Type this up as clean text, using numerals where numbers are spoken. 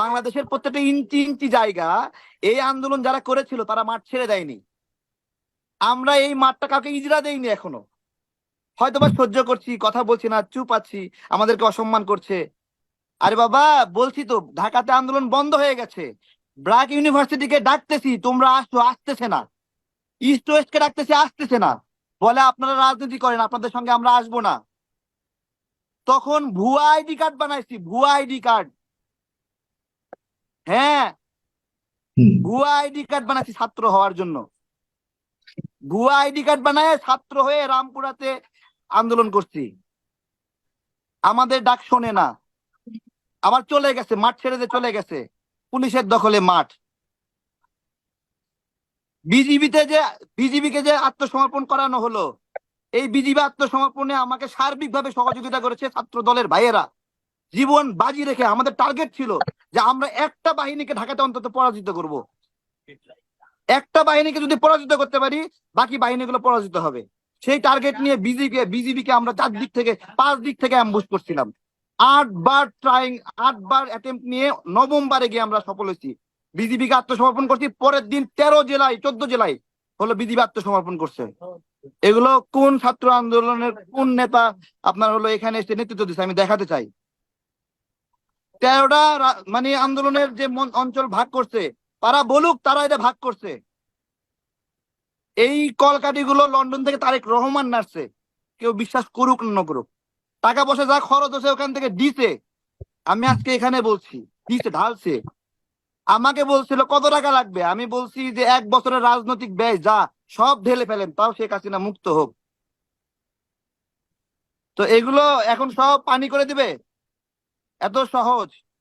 বাংলাদেশের প্রত্যেকটা ইঞ্চি ইঞ্চি জায়গা এই আন্দোলন যারা করেছিল তারা মাঠ ছেড়ে দেয়নি। আমরা এই মাঠটা কাউকে ইজরা দেইনি এখনো। হয়তোবা সহ্য করছি, কথা বলছি না, চুপ আছি, আমাদেরকে অসম্মান করছে। আরে বাবা, বলছি তো ঢাকাতে আন্দোলন বন্ধ হয়ে গেছে। ব্র্যাক ইউনিভার্সিটিকে ডাকতেছি, তোমরা আসো, আসতেছে না। ইস্ট ওয়েস্টকে ডাকতেছি, আসতেছে না। বলে আপনারা রাজনীতি করেন, আপনাদের সঙ্গে আমরা আসবো না। তখন ভুয়া আইডি কার্ড বানাইছি, ভুয়া আইডি কার্ড। হ্যাঁ, হুম। ভুয়া আইডি কার্ড বানাইছি ছাত্র হওয়ার জন্য। ভুয়া আইডি কার্ড বানায় ছাত্র হয়ে রামপুরাতে আন্দোলন করছি। আমাদের ডাক শোনে না, আবার চলে গেছে, মাঠ ছেড়ে দিয়ে চলে গেছে, পুলিশের দখলে মাঠ। বিজিবিতে যে বিজিবিকে যে আত্মসমর্পণ করানো হলো, এই বিজিবি আত্মসমর্পণে আমাকে সার্বিকভাবে সহযোগিতা করেছে ছাত্র দলের ভাইয়েরা। জীবন বাজি রেখে আমাদের টার্গেট ছিল যে আমরা একটা বাহিনীকে ঢাকাতে অন্তত পরাজিত করব। একটা বাহিনীকে যদি পরাজিত করতে পারি, বাকি বাহিনীগুলো পরাজিত হবে। সেই টার্গেট নিয়ে বিজিবিকে আমরা 5 দিক থেকে অ্যাম্বুশ করছিলাম। 8 বার অ্যাটেম্প্ট নিয়ে নবমবারে গিয়ে আমরা সফল হয়েছি। বিজিবিকে আত্মসমর্পণ করছি, পরের দিন 14 জেলায় হলো বিজিবি আত্মসমর্পণ করছে। এগুলো কোন ছাত্র আন্দোলনের কোন নেতা আপনার হলো এখানে এসে নেতৃত্ব দিচ্ছে আমি দেখাতে চাই। 13টা মানে আন্দোলনের যে অঞ্চল ভাগ করছে, তারা বলুক তারা এটা ভাগ করছে। এই কলকাঠিগুলো লন্ডন থেকে তারেক রহমান নাড়ছে, কেউ বিশ্বাস করুক না করুক। টাকা পয়সা যা খরচ হচ্ছে ওখান থেকে দিছে। আমি আজকে এখানে বলছি, দিছে, ঢালছে। আমাকে বলছিল কত টাকা লাগবে, আমি বলছি যে 1 বছরের রাজনৈতিক ব্যয় যা সব ঢেলে ফেলেন, তাও শেখ হাসিনা মুক্ত হোক। তো এগুলো এখন সব পানি করে দিবে, এত সহজ?